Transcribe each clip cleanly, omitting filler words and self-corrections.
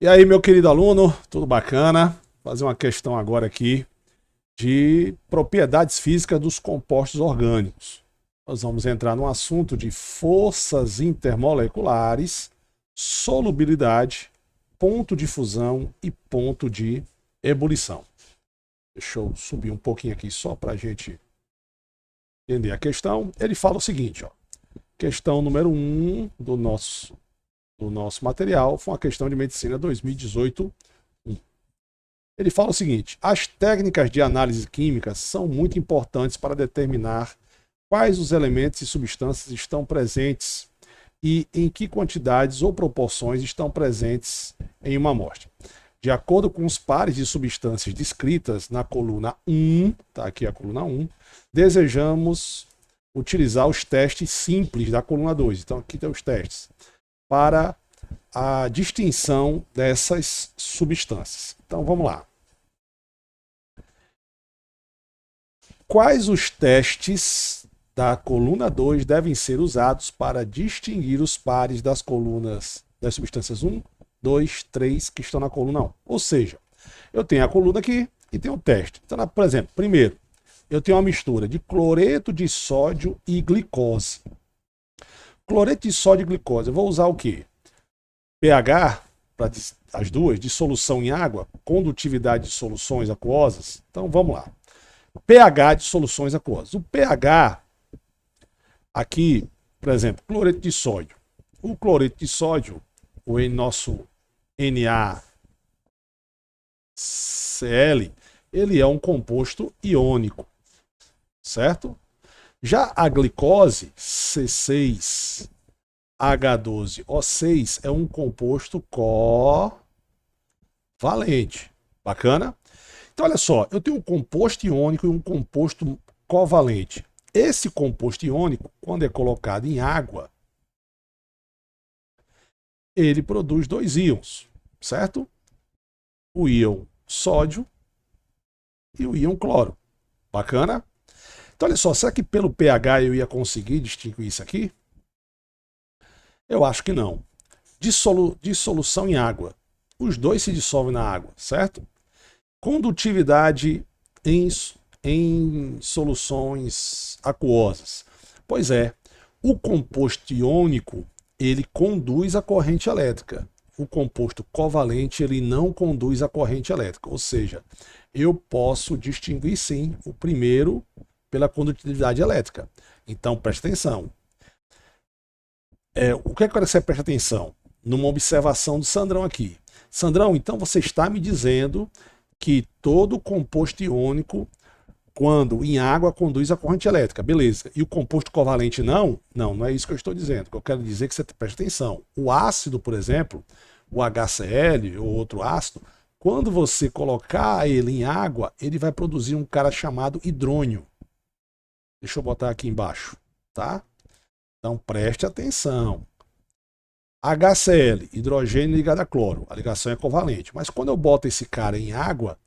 E aí, meu querido aluno, tudo bacana? Vou fazer uma questão agora aqui de propriedades físicas dos compostos orgânicos. Nós vamos entrar no assunto de forças intermoleculares, solubilidade, ponto de fusão e ponto de ebulição. Deixa eu subir um pouquinho aqui só para a gente entender a questão. Ele fala o seguinte, ó, questão número 1 do nosso material, foi uma questão de medicina 2018. Ele fala o seguinte: as técnicas de análise química são muito importantes para determinar quais os elementos e substâncias estão presentes e em que quantidades ou proporções estão presentes em uma amostra. De acordo com os pares de substâncias descritas na coluna 1, tá aqui a coluna 1, desejamos utilizar os testes simples da coluna 2. Então aqui tem os testes para a distinção dessas substâncias. Então vamos lá. Quais os testes da coluna 2 devem ser usados para distinguir os pares das colunas das substâncias 1, 2, 3 que estão na coluna 1? Ou seja, eu tenho a coluna aqui e tenho o teste. Então, por exemplo, primeiro, eu tenho uma mistura de cloreto de sódio e glicose. Cloreto de sódio e glicose, eu vou usar o quê? pH, para as duas, de solução em água, condutividade de soluções aquosas. Então vamos lá. pH de soluções aquosas. O pH, aqui, por exemplo, cloreto de sódio. O cloreto de sódio, o nosso NaCl, ele é um composto iônico, certo? Já a glicose, C6, H12O6 é um composto covalente. Bacana? Então, olha só, eu tenho um composto iônico e um composto covalente. Esse composto iônico, quando é colocado em água, ele produz dois íons, certo? O íon sódio e o íon cloro. Bacana? Então, olha só, será que pelo pH eu ia conseguir distinguir isso aqui? Eu acho que não. Dissolução em água. Os dois se dissolvem na água, certo? Condutividade em soluções aquosas. Pois é, o composto iônico, ele conduz a corrente elétrica. O composto covalente, ele não conduz a corrente elétrica. Ou seja, eu posso distinguir sim o primeiro pela condutividade elétrica. Então, preste atenção. O que é que você presta atenção? Numa observação do Sandrão aqui. Sandrão, então você está me dizendo que todo composto iônico, quando em água, conduz a corrente elétrica. Beleza. E o composto covalente não? Não é isso que eu estou dizendo. Eu quero dizer que você presta atenção. O ácido, por exemplo, o HCl ou outro ácido, quando você colocar ele em água, ele vai produzir um cara chamado hidrônio. Deixa eu botar aqui embaixo, tá? Então preste atenção. HCl, hidrogênio ligado a cloro, a ligação é covalente. Mas quando eu boto esse cara em água,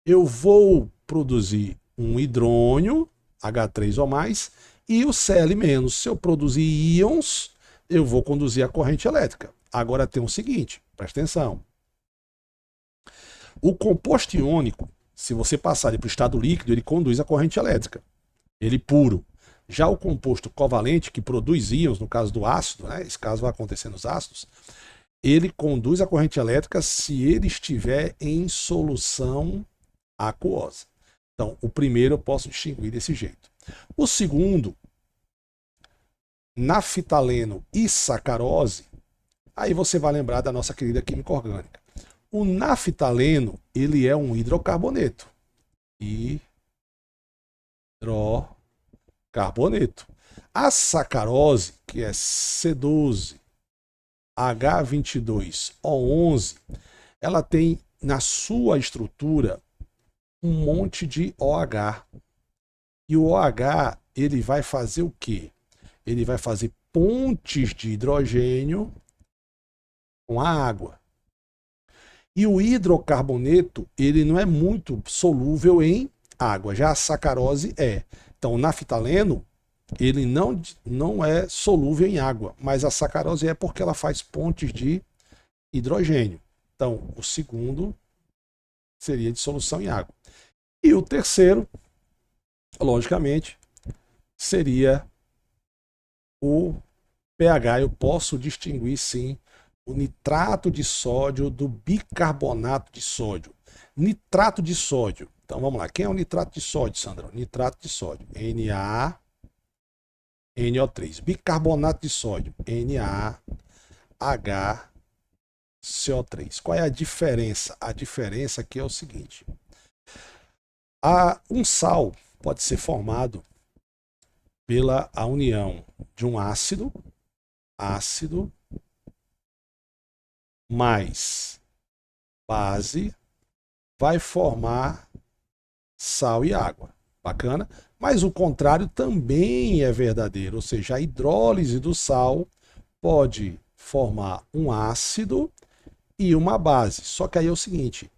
eu vou produzir um hidrônio, H3 ou mais, e o Cl-. Se eu produzir íons, eu vou conduzir a corrente elétrica. Agora tem o seguinte, preste atenção. O composto iônico, se você passar ele para o estado líquido, ele conduz a corrente elétrica. Ele puro. Já o composto covalente, que produz íons, no caso do ácido, né, esse caso vai acontecer nos ácidos, ele conduz a corrente elétrica se ele estiver em solução aquosa. Então, o primeiro eu posso distinguir desse jeito. O segundo, naftaleno e sacarose, aí você vai lembrar da nossa querida química orgânica. O naftaleno, ele é um hidrocarboneto. Carboneto. A sacarose, que é C12H22O11, ela tem na sua estrutura um monte de OH. E o OH, ele vai fazer o quê? Ele vai fazer pontes de hidrogênio com a água. E o hidrocarboneto, ele não é muito solúvel em água, já a sacarose é. Então, o naftaleno, ele não é solúvel em água, mas a sacarose é porque ela faz pontes de hidrogênio. Então, o segundo seria dissolução em água. E o terceiro, logicamente, seria o pH. Eu posso distinguir, sim, o nitrato de sódio do bicarbonato de sódio. Nitrato de sódio. Então, vamos lá. Quem é o nitrato de sódio, Sandra? Nitrato de sódio. NaNO3. Bicarbonato de sódio. NaHCO3. Qual é a diferença? A diferença aqui é o seguinte. Um sal pode ser formado pela união de um ácido mais base, vai formar sal e água. Bacana? Mas o contrário também é verdadeiro, ou seja, a hidrólise do sal pode formar um ácido e uma base. Só que aí é o seguinte,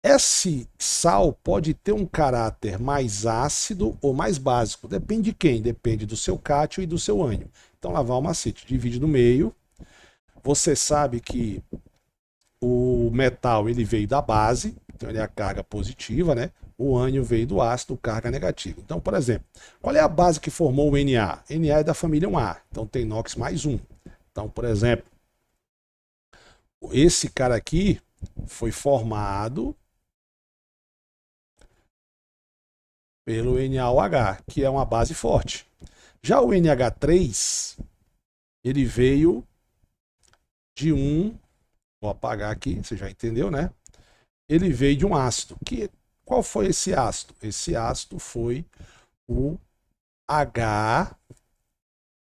esse sal pode ter um caráter mais ácido ou mais básico. Depende de quem? Depende do seu cátion e do seu ânion. Então lá vai o macete. Divide no meio. Você sabe que o metal ele veio da base, então ele é a carga positiva, né? O ânion veio do ácido, carga negativa. Então, por exemplo, qual é a base que formou o Na? Na é da família 1A, então tem NOx mais 1. Então, por exemplo, esse cara aqui foi formado pelo NaOH, que é uma base forte. Já o NH3, ele veio de vou apagar aqui, você já entendeu, né? Ele veio de um ácido. Qual foi esse ácido? Esse ácido foi o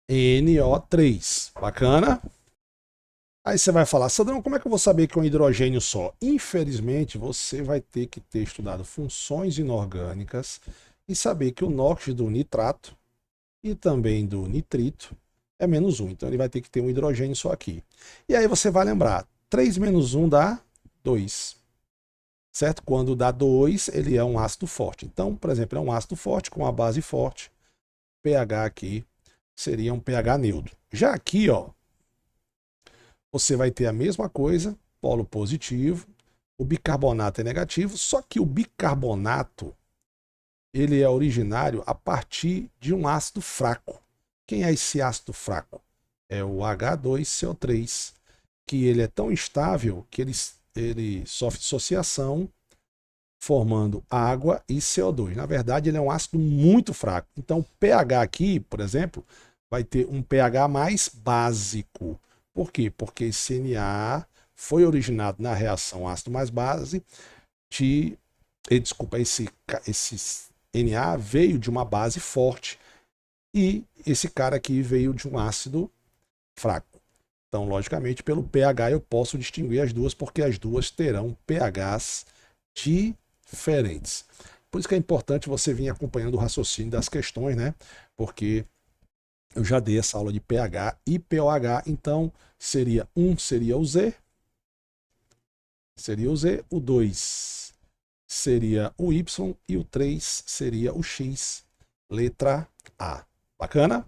HNO3. Bacana? Aí você vai falar, Sandrão, como é que eu vou saber que é um hidrogênio só? Infelizmente, você vai ter que ter estudado funções inorgânicas e saber que o NOx do nitrato e também do nitrito é menos 1. Então ele vai ter que ter um hidrogênio só aqui. E aí você vai lembrar, 3 menos 1 dá 2. Certo? Quando dá 2, ele é um ácido forte. Então, por exemplo, é um ácido forte com uma base forte. pH aqui seria um pH neutro. Já aqui, ó, você vai ter a mesma coisa, polo positivo, o bicarbonato é negativo, só que o bicarbonato ele é originário a partir de um ácido fraco. Quem é esse ácido fraco? É o H2CO3, que ele é tão instável que ele sofre dissociação formando água e CO2. Na verdade, ele é um ácido muito fraco. Então, o pH aqui, por exemplo, vai ter um pH mais básico. Por quê? Porque esse Na foi originado na reação ácido mais base desculpa, esse Na veio de uma base forte e esse cara aqui veio de um ácido fraco. Então, logicamente, pelo pH eu posso distinguir as duas, porque as duas terão pHs diferentes. Por isso que é importante você vir acompanhando o raciocínio das questões, né? Porque eu já dei essa aula de pH e pOH, então seria o Z, o 2 seria o Y e o 3 seria o X, letra A. Bacana?